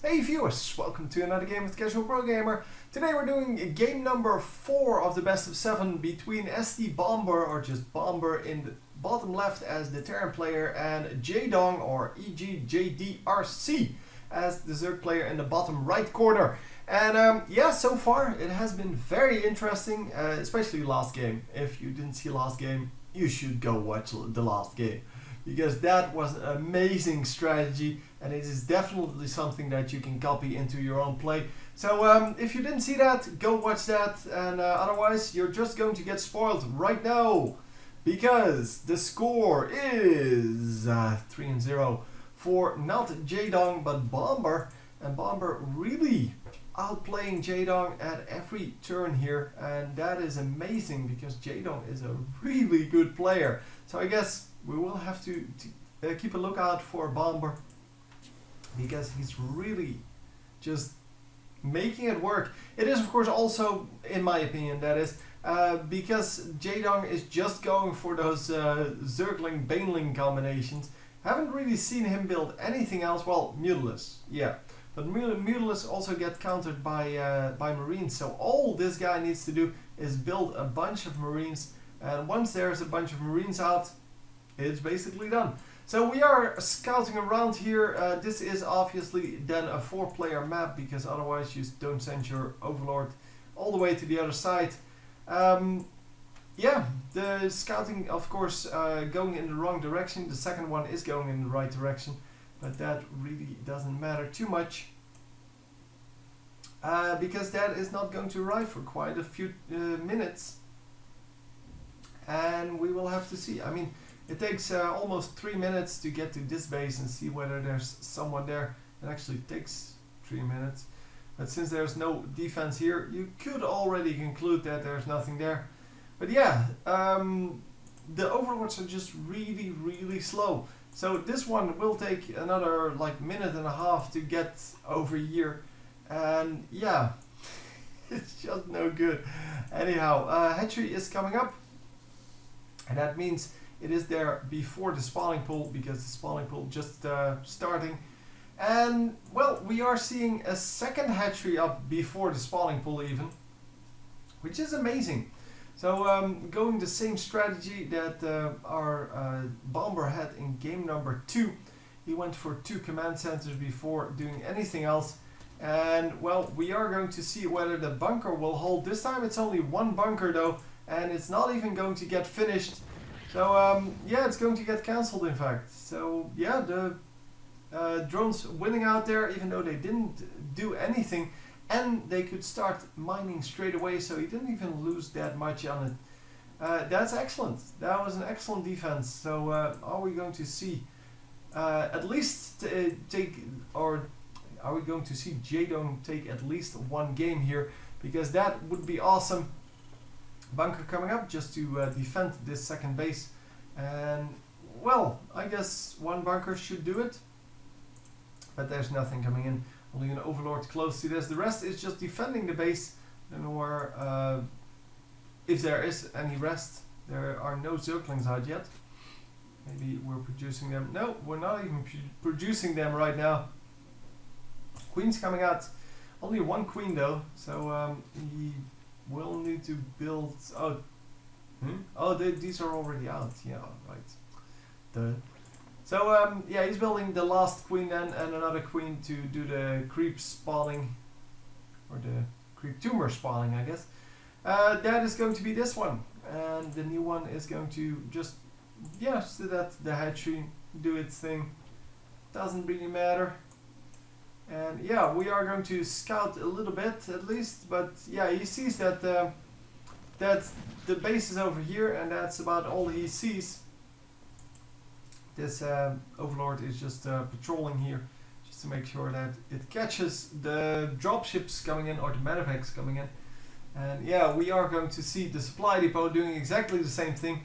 Hey viewers, welcome to another game with Casual Pro Gamer. Today we're doing game number 4 of the best of 7 between SD Bomber, or just Bomber in the bottom left as the Terran player, and Jaedong or EGJDRC as the Zerg player in the bottom right corner. And yeah, so far it has been very interesting, especially last game. If you didn't see last game, you should go watch the last game, because that was an amazing strategy, and it is definitely something that you can copy into your own play. So if you didn't see that, go watch that, and otherwise you're just going to get spoiled right now, because the score is 3-0 for not Jaedong but Bomber, and Bomber really outplaying Jaedong at every turn here, and that is amazing because Jaedong is a really good player. So I guess we will have to keep a lookout for Bomber, because he's really just making it work. It is of course also, in my opinion, that is because Jaedong is just going for those Zergling Baneling combinations. Haven't really seen him build anything else. Well, Mutilus, yeah, but Mutilus also get countered by Marines. So all this guy needs to do is build a bunch of Marines, and once there's a bunch of Marines out, it's basically done. So we are scouting around here. This is obviously then a 4-player map, because otherwise you don't send your Overlord all the way to the other side. Yeah, the scouting of course going in the wrong direction. The second one is going in the right direction, but that really doesn't matter too much, because that is not going to arrive for quite a few minutes, and we will have to see. I mean, it takes almost 3 minutes to get to this base and see whether there's someone there. It actually takes 3 minutes, but since there's no defense here, you could already conclude that there's nothing there. But yeah, the Overlords are just really slow. So this one will take another like minute and a half to get over here, and yeah, it's just no good. Anyhow, hatchery is coming up, and that means it is there before the spawning pool, because the spawning pool just starting. And well, we are seeing a second hatchery up before the spawning pool even, which is amazing. So going the same strategy that our Bomber had in game number 2. He went for 2 command centers before doing anything else. And well, we are going to see whether the bunker will hold. This time it's only 1 bunker though, and it's not even going to get finished. So yeah, it's going to get cancelled in fact. So yeah, the drones winning out there, even though they didn't do anything, and they could start mining straight away, so he didn't even lose that much on it. That's excellent. That was an excellent defense. So are we going to see at least are we going to see Jaedong take at least 1 game here, because that would be awesome. Bunker coming up just to defend this second base, and well, I guess 1 bunker should do it, but there's nothing coming in. Only an Overlord close to this. The rest is just defending the base. I don't know where, if there is any rest. There are no Zerglings out yet. Maybe we're producing them. No, we're not even producing them right now. Queen's coming out. Only 1 queen though, so he will need to build. Oh, these are already out. Yeah, right. So yeah, he's building the last queen then, and another queen to do the creep spawning, or the creep tumor spawning, I guess. That is going to be this one, and the new one is going to just, yeah, so that the hatchery do its thing. Doesn't really matter. And yeah, we are going to scout a little bit at least, but yeah, he sees that that the base is over here, and that's about all he sees. This Overlord is just patrolling here, just to make sure that it catches the dropships coming in, or the medevacs coming in. And yeah, we are going to see the supply depot doing exactly the same thing,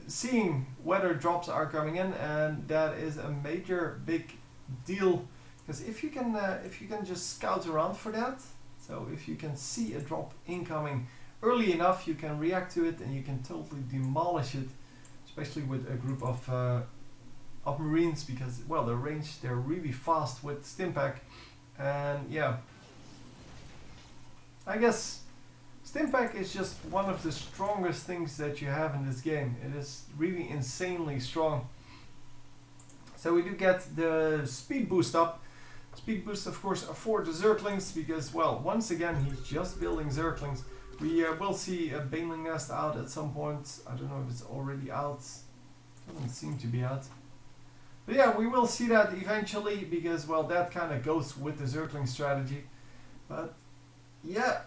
seeing whether drops are coming in, and that is a major big deal, because if you can just scout around for that, so if you can see a drop incoming early enough, you can react to it and you can totally demolish it. Especially with a group of of Marines because, well, they're really fast with Stimpack. And yeah, I guess Stimpack is just one of the strongest things that you have in this game. It is really insanely strong. So we do get the speed boost up. Speed boost, of course, for the Zerglings because, well, once again, he's just building Zerglings. We will see a Baneling Nest out at some point. I don't know if it's already out. Doesn't seem to be out. But yeah, we will see that eventually because, well, that kind of goes with the Zergling strategy. But yeah,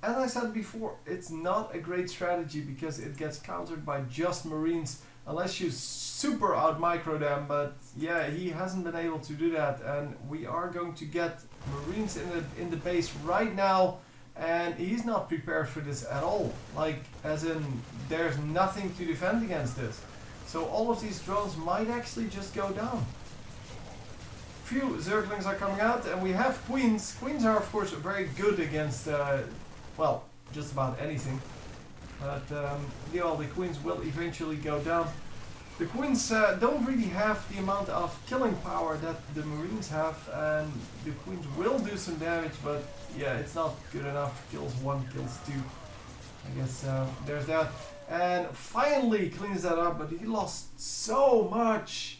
as I said before, it's not a great strategy because it gets countered by just Marines unless you super out micro them. But yeah, he hasn't been able to do that, and we are going to get Marines in the base right now, and he's not prepared for this at all. Like, as in, there's nothing to defend against this. So all of these drones might actually just go down. Few Zerglings are coming out, and we have Queens. Queens are, of course, very good against, well, just about anything. But yeah, well, the Queens will eventually go down. The Queens don't really have the amount of killing power that the Marines have, and the Queens will do some damage, but yeah, it's not good enough. Kills 1, kills 2. I guess there's that. And finally cleans that up, but he lost so much.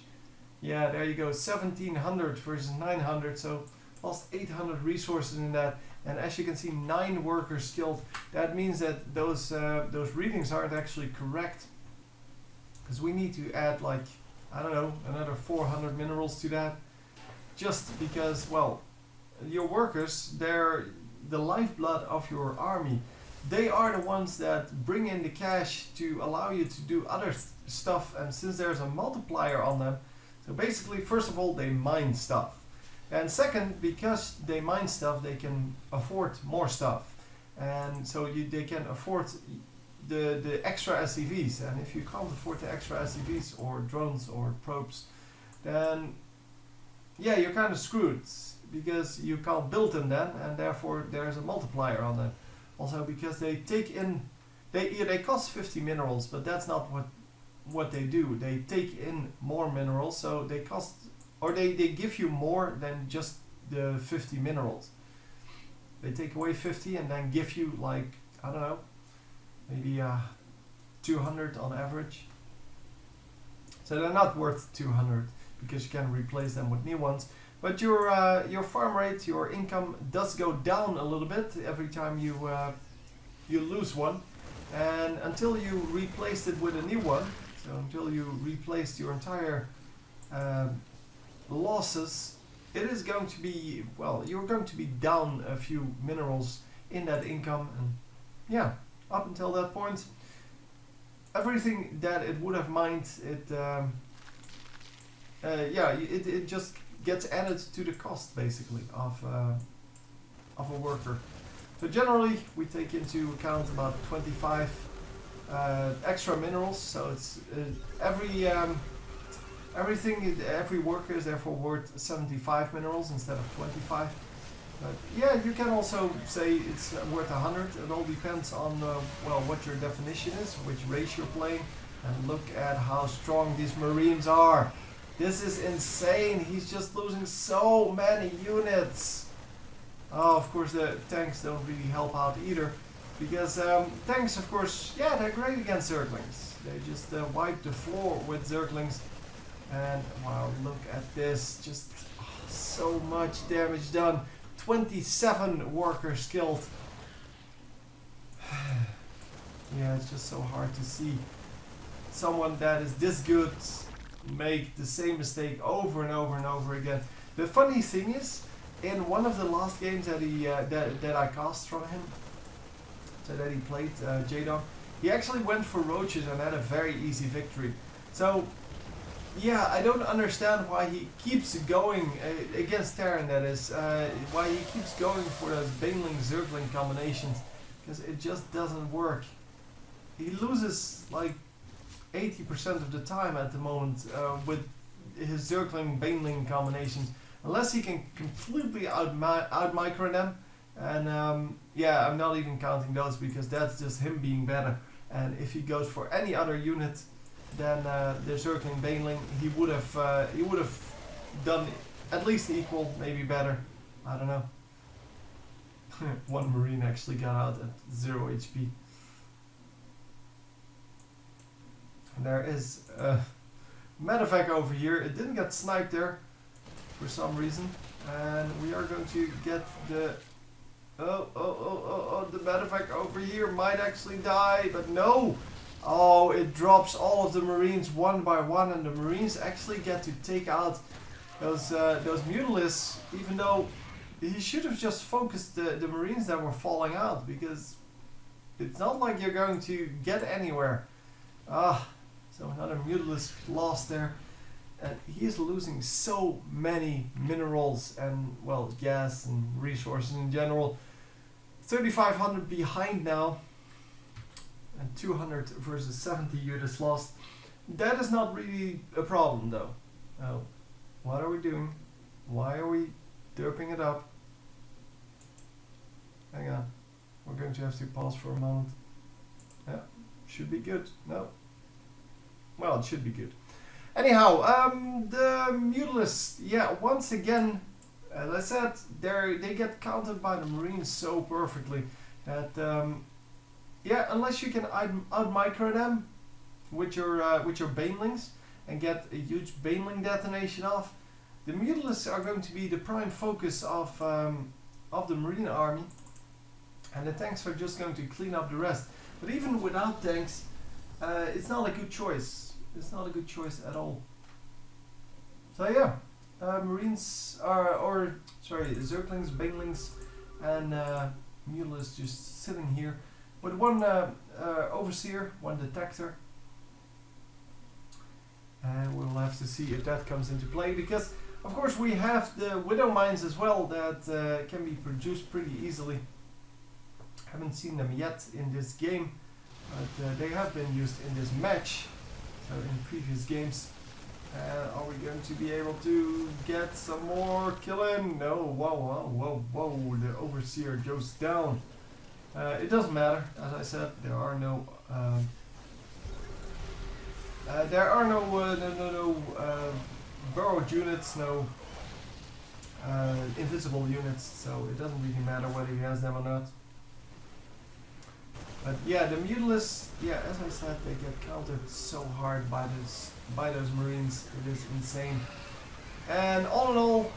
Yeah, there you go, 1700 versus 900, so lost 800 resources in that. And as you can see, 9 workers killed. That means that those readings aren't actually correct. Because we need to add, like, I don't know, another 400 minerals to that. Just because, well, your workers, they're the lifeblood of your army. They are the ones that bring in the cash to allow you to do other stuff. And since there's a multiplier on them, so basically, first of all, they mine stuff. And second, because they mine stuff, they can afford more stuff. And so they can afford the extra SCVs. And if you can't afford the extra SCVs or drones or probes, then yeah, you're kind of screwed because you can't build them then, and therefore there's a multiplier on them. Also because they take in, they cost 50 minerals, but that's not what they do. They take in more minerals, so they cost, or they give you more than just the 50 minerals. They take away 50 and then give you, like, I don't know, maybe 200 on average. So they're not worth 200 because you can replace them with new ones. But your farm rate, your income does go down a little bit every time you lose one, and until you replaced it with a new one. So until you replaced your entire losses, it is going to be, well, you're going to be down a few minerals in that income. And yeah, up until that point, everything that it would have mined, it just gets added to the cost basically of a worker. So generally we take into account about 25 extra minerals. So it's every worker is therefore worth 75 minerals instead of 25. But yeah, you can also say it's worth 100. It all depends on well, what your definition is, which race you're playing, and look at how strong these Marines are. This is insane. He's just losing so many units. Oh, of course the tanks don't really help out either, because tanks, of course, yeah, they're great against Zerglings. They just wipe the floor with Zerglings. And wow, look at this, just so much damage done. 27 workers killed. Yeah, it's just so hard to see someone that is this good make the same mistake over and over and over again. The funny thing is, in one of the last games that he that I cast from him, so that he played Jaedong, he actually went for roaches and had a very easy victory. So yeah, I don't understand why he keeps going against Terran, that is, why he keeps going for those Baneling Zergling combinations, because it just doesn't work. He loses like 80% of the time at the moment with his Zergling Baneling combinations, unless he can completely out-micro them. And yeah, I'm not even counting those because that's just him being better. And if he goes for any other unit, than the Zergling Baneling, he would have done at least equal, maybe better. I don't know. One Marine actually got out at 0 HP. And there is a medevac over here. It didn't get sniped there for some reason. And we are going to get the... the medevac over here might actually die, but no! Oh, it drops all of the Marines one by one, and the Marines actually get to take out those Mutalisks, even though he should have just focused the Marines that were falling out, because it's not like you're going to get anywhere. So another Mutalisk lost there. And he is losing so many minerals and, well, gas and resources in general. 3,500 behind now. And 200 versus 70 units lost. That is not really a problem though. Oh, what are we doing? Why are we derping it up? Hang on. We're going to have to pause for a moment. Yeah, should be good. No. Well, it should be good. Anyhow, the Mutalisks, yeah, once again, as I said, they get countered by the Marines so perfectly that, yeah, unless you can out-micro them with your Banelings and get a huge Baneling detonation off, the Mutalisks are going to be the prime focus of the Marine army, and the tanks are just going to clean up the rest. But even without tanks, it's not a good choice. It's not a good choice at all. So yeah, Marines are, Zerglings, Banelings, and Mutalisks just sitting here with one Overseer, one Detector. And we'll have to see if that comes into play, because of course we have the Widow Mines as well that can be produced pretty easily. Haven't seen them yet in this game, but they have been used in this match. In previous games. Are we going to be able to get some more killing? No. Whoa. The Overseer goes down. It doesn't matter. As I said, there are no burrowed units, no invisible units, so it doesn't really matter whether he has them or not. But yeah, the Mutalisks, yeah, as I said, they get countered so hard by those Marines. It is insane. And all in all,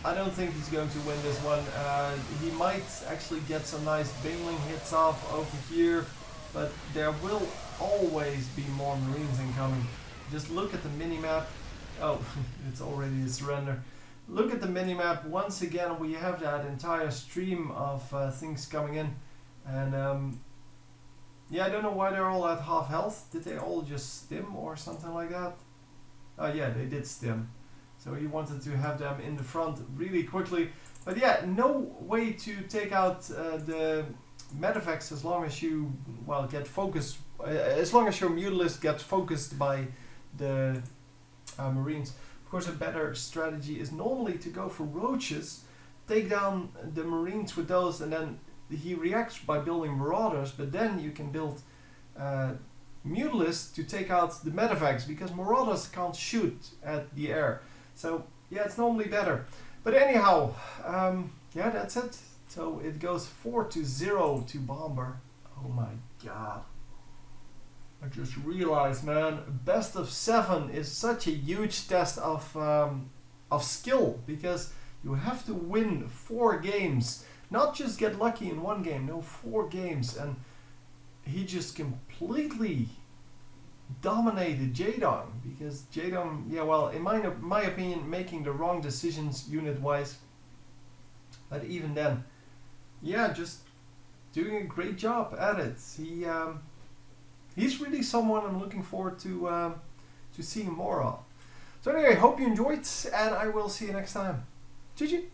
I don't think he's going to win this one. He might actually get some nice Baneling hits off over here, but there will always be more Marines incoming. Just look at the minimap. Oh, it's already a surrender. Look at the minimap. Once again, we have that entire stream of things coming in. And yeah, I don't know why they're all at half health. Did they all just stim or something like that? Oh yeah, they did stim. So he wanted to have them in the front really quickly. But yeah, no way to take out the medevacs as long as you, well, get focused. As long as your Mutalisk gets focused by the Marines. Of course, a better strategy is normally to go for roaches, take down the Marines with those, and then he reacts by building Marauders, but then you can build Mutalisks to take out the medevacs, because Marauders can't shoot at the air. So yeah, it's normally better. But anyhow, yeah, that's it. So it goes 4-0 to Bomber. Oh my god. I just realized, man, best of 7 is such a huge test of skill, because you have to win 4 games. Not just get lucky in 1 game, no, 4 games. And he just completely dominated Jaedong, because Jaedong, yeah, well, in my opinion, making the wrong decisions unit-wise. But even then, yeah, just doing a great job at it. He's really someone I'm looking forward to seeing more of. So anyway, hope you enjoyed, and I will see you next time. GG!